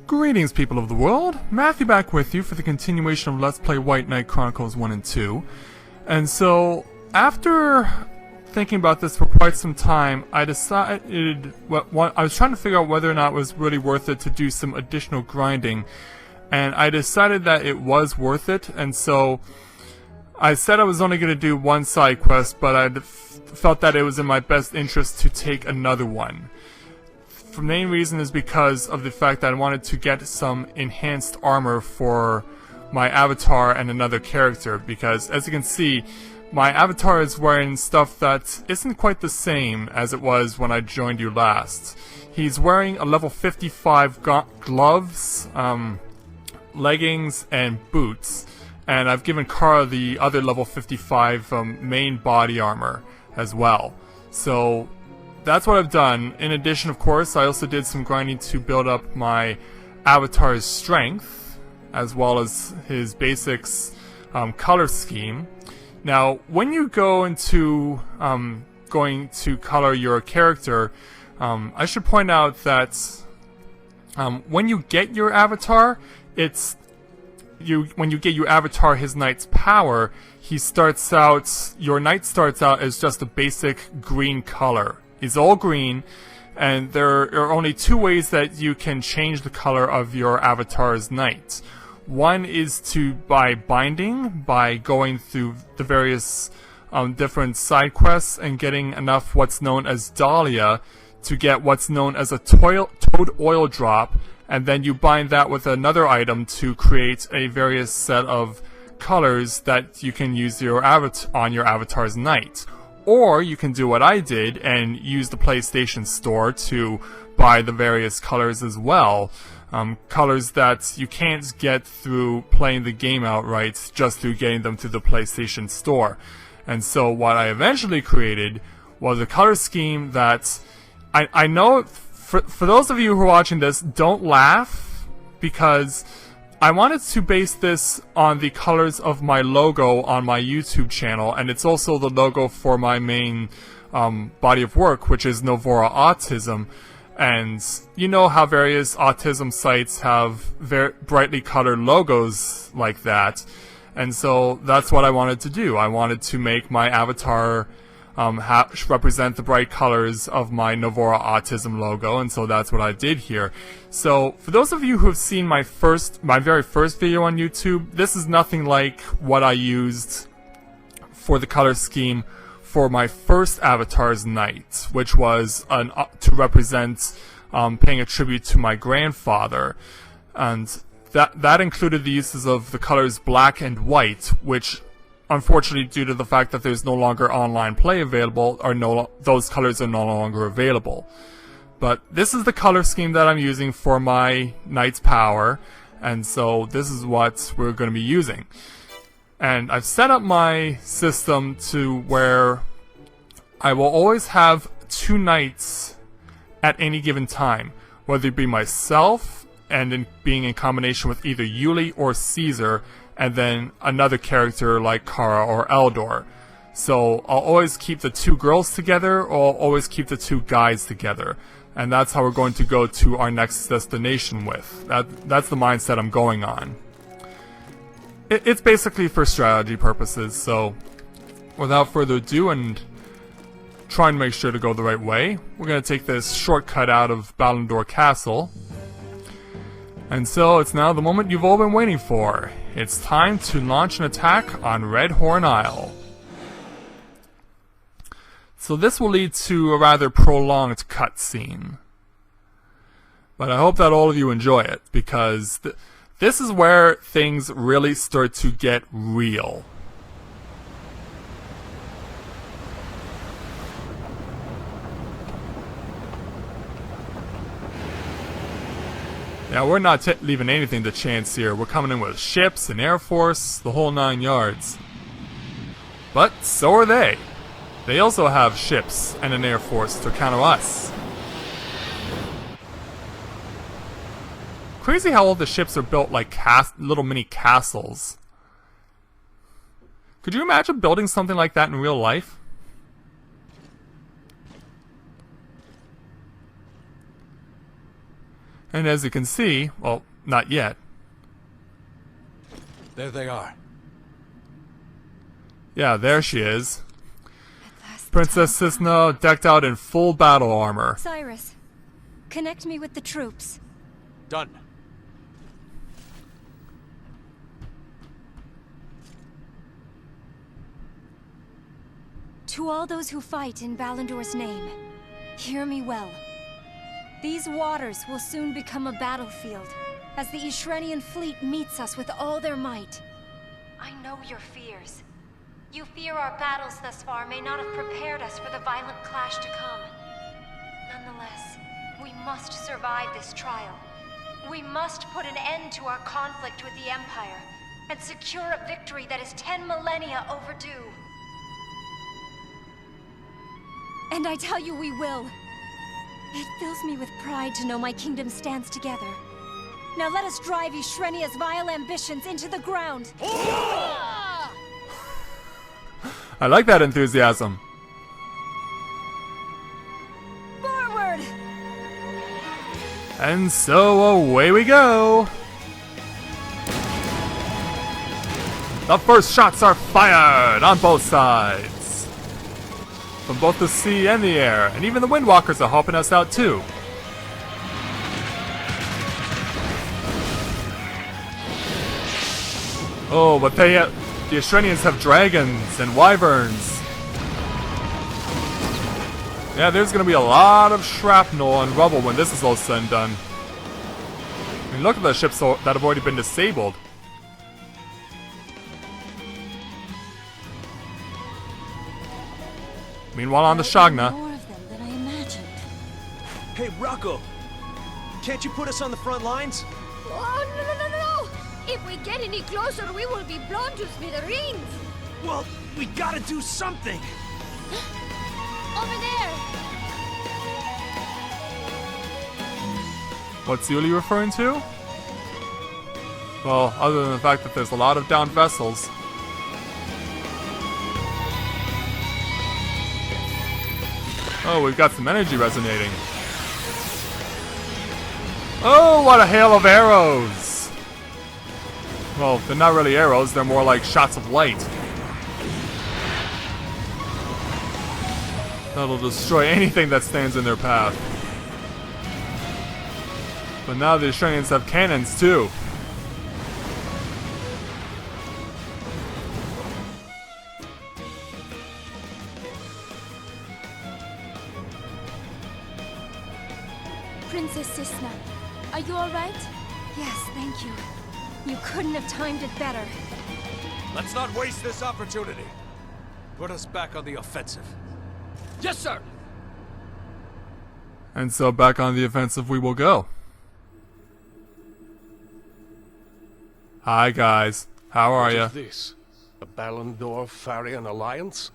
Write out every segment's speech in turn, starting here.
Greetings, people of the world. Matthew back with you for the continuation of Let's Play White Knight Chronicles 1 and 2. And so, after thinking about this for quite some time, I decided... I was trying to figure out whether or not it was really worth it to do some additional grinding. And I decided that it was worth it, and so... I said I was only going to do one side quest, but I felt that it was in my best interest to take another one. The main reason is because of the fact that I wanted to get some enhanced armor for my avatar and another character, because as you can see, my avatar is wearing stuff that isn't quite the same as it was when I joined you last. He's wearing a level 55 gloves, leggings, and boots, and I've given Kara the other level 55 main body armor as well. So that's what I've done. In addition, of course, I also did some grinding to build up my avatar's strength, as well as his basics color scheme. Now, when you go into going to color your character, I should point out that when you get your avatar, when you get your avatar his knight's power, your knight starts out as just a basic green color. He's all green, and there are only two ways that you can change the color of your avatar's knight. One is by binding, by going through the various different side quests and getting enough what's known as Dahlia to get what's known as a toad oil drop, and then you bind that with another item to create a various set of colors that you can use on your avatar's knight. Or you can do what I did and use the PlayStation Store to buy the various colors as well. Colors that you can't get through playing the game outright, just through getting them through the PlayStation Store. And so what I eventually created was a color scheme that I know... For those of you who are watching this, don't laugh, because I wanted to base this on the colors of my logo on my YouTube channel, and it's also the logo for my main body of work, which is Novora Autism. And you know how various autism sites have very brightly colored logos like that, and so that's what I wanted to do. I wanted to make my avatar represent the bright colors of my Novora Autism logo, and so that's what I did here. So, for those of you who have seen my very first video on YouTube, this is nothing like what I used for the color scheme for my first avatar's knight, which was to represent paying a tribute to my grandfather, and that included the uses of the colors black and white, which unfortunately, due to the fact that there's no longer online play available, those colors are no longer available. But this is the color scheme that I'm using for my knight's power, and so this is what we're going to be using. And I've set up my system to where I will always have two knights at any given time, whether it be myself and being in combination with either Yuli or Caesar, and then another character like Kara or Eldor. So I'll always keep the two girls together, or I'll always keep the two guys together. And that's how we're going to go to our next destination with. That's the mindset I'm going on. It's basically for strategy purposes, so without further ado, and trying to make sure to go the right way, we're going to take this shortcut out of Balandor Castle. And so it's now the moment you've all been waiting for. It's time to launch an attack on Redhorn Isle. So this will lead to a rather prolonged cutscene. But I hope that all of you enjoy it, because this is where things really start to get real. Now, we're not leaving anything to chance here. We're coming in with ships and air force, the whole 9 yards. But so are they. They also have ships and an air force to counter us. Crazy how all the ships are built like little mini castles. Could you imagine building something like that in real life? And as you can see, well, not yet. There they are. Yeah, there she is. Princess Cisna, decked out in full battle armor. Cyrus, connect me with the troops. Done. To all those who fight in Balandor's name, hear me well. These waters will soon become a battlefield, as the Yshrenian fleet meets us with all their might. I know your fears. You fear our battles thus far may not have prepared us for the violent clash to come. Nonetheless, we must survive this trial. We must put an end to our conflict with the Empire, and secure a victory that is 10 millennia overdue. And I tell you we will. It fills me with pride to know my kingdom stands together. Now let us drive Yshrenia's vile ambitions into the ground. I like that enthusiasm. Forward! And so away we go. The first shots are fired on both sides. From both the sea and the air, and even the Windwalkers are helping us out too. Oh, but the Yshrenians have dragons and wyverns. Yeah, there's gonna be a lot of shrapnel and rubble when this is all said and done. I mean, look at the ships that have already been disabled. Meanwhile, on the Shagna. More of them than I imagined. Hey, Rocco! Can't you put us on the front lines? Oh, no! If we get any closer, we will be blown to smithereens! Well, we gotta do something! Over there! What's Yuli referring to? Well, other than the fact that there's a lot of downed vessels. Oh, we've got some energy resonating. Oh, what a hail of arrows! Well, they're not really arrows, they're more like shots of light. That'll destroy anything that stands in their path. But now the Yshrenians have cannons too. Princess Cisna, are you alright? Yes, thank you. You couldn't have timed it better. Let's not waste this opportunity. Put us back on the offensive. Yes, sir! And so back on the offensive we will go. Hi guys, how are ya? What is this? A Balandor Farian alliance?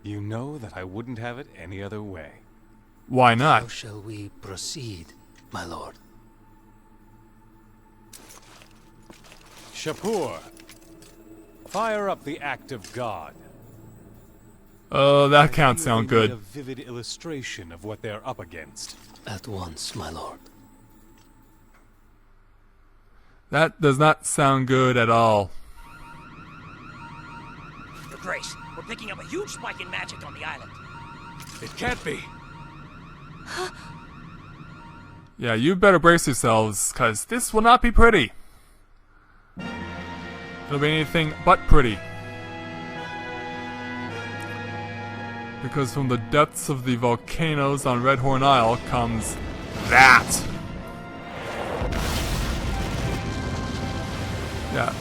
You know that I wouldn't have it any other way. Why How not? shall we proceed, my lord? Shapur, fire up the act of God. Oh, that can't sound They need good. A vivid illustration of what they're up against. At once, my lord. That does not sound good at all. Your Grace, we're picking up a huge spike in magic on the island. It can't be. Yeah, you better brace yourselves, cause this will not be pretty. It'll be anything but pretty. Because from the depths of the volcanoes on Redhorn Isle comes that. Yeah.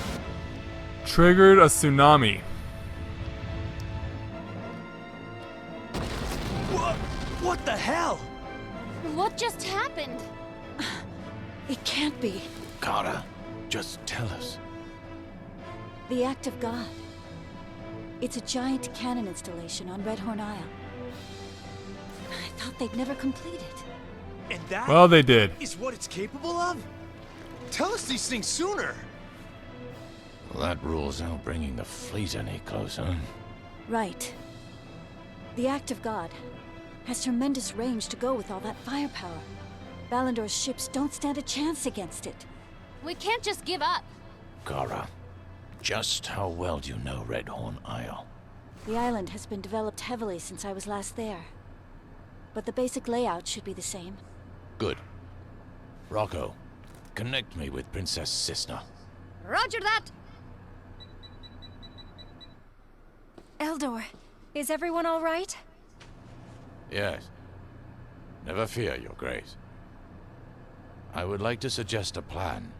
Triggered a tsunami. What the hell? What just happened? It can't be. Kara, just tell us. The Act of God. It's a giant cannon installation on Redhorn Isle. I thought they'd never complete it. And that Well, they did. is what it's capable of? Tell us these things sooner! Well, that rules out bringing the fleet any closer. Right. The Act of God has tremendous range to go with all that firepower. Balandor's ships don't stand a chance against it. We can't just give up. Kara, just how well do you know Redhorn Isle? The island has been developed heavily since I was last there. But the basic layout should be the same. Good. Rocco, connect me with Princess Cisna. Roger that! Eldor, is everyone all right? Yes. Never fear, Your Grace. I would like to suggest a plan.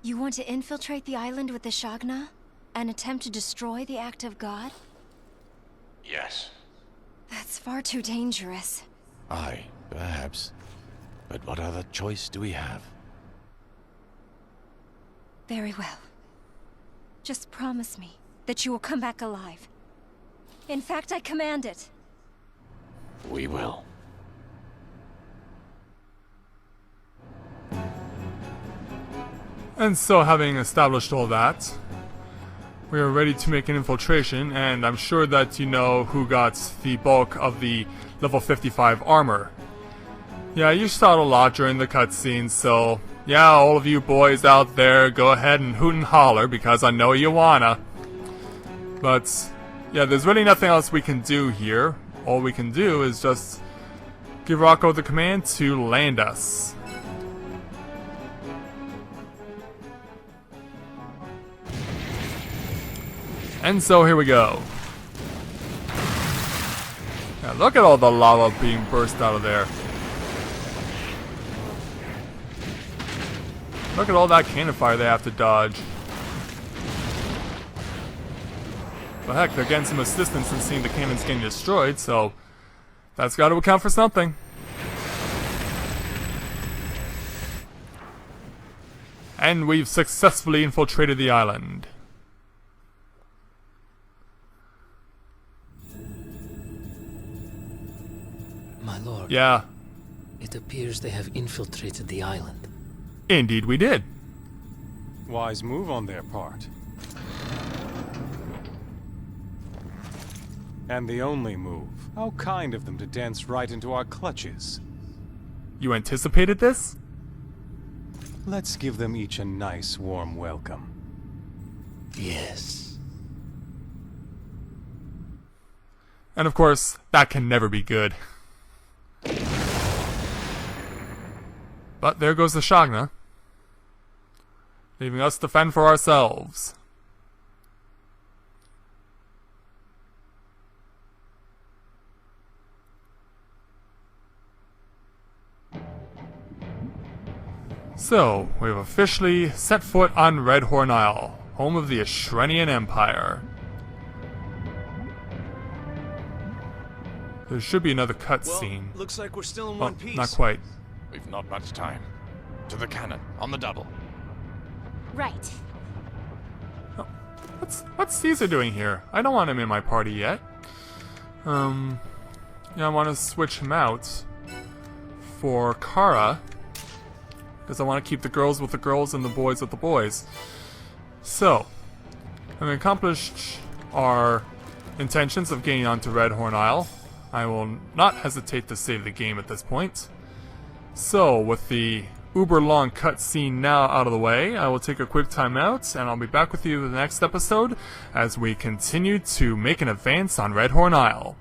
You want to infiltrate the island with the Shagna? And attempt to destroy the act of God? Yes. That's far too dangerous. Aye, perhaps. But what other choice do we have? Very well. Just promise me that you will come back alive. In fact, I command it. We will. And so, having established all that, we are ready to make an infiltration, and I'm sure that you know who got the bulk of the level 55 armor. Yeah, you saw it a lot during the cutscenes, so yeah, all of you boys out there, go ahead and hoot and holler, because I know you wanna. But, yeah, there's really nothing else we can do here. All we can do is just give Rocco the command to land us. And so here we go. Yeah, look at all the lava being burst out of there. Look at all that cannon fire they have to dodge. Well, heck, they're getting some assistance in seeing the cannons getting destroyed, so that's got to account for something. And we've successfully infiltrated the island. My lord. Yeah, It appears they have infiltrated the island. indeed we did. Wise move on their part. And the only move. How kind of them to dance right into our clutches. You anticipated this? Let's give them each a nice, warm welcome. Yes. And of course, that can never be good. But there goes the Shagna, leaving us to fend for ourselves. So, we've officially set foot on Redhorn Isle, home of the Yshrenian Empire. There should be another cutscene. Well, looks like we're still in Oh, one piece. not quite. We've not much time. To the cannon, on the double. Right. What's Caesar doing here? I don't want him in my party yet. Yeah, I want to switch him out for Kara, because I want to keep the girls with the girls and the boys with the boys. So, having accomplished our intentions of getting onto Redhorn Isle, I will not hesitate to save the game at this point. So, with the uber long cutscene now out of the way, I will take a quick time out, and I'll be back with you in the next episode as we continue to make an advance on Redhorn Isle.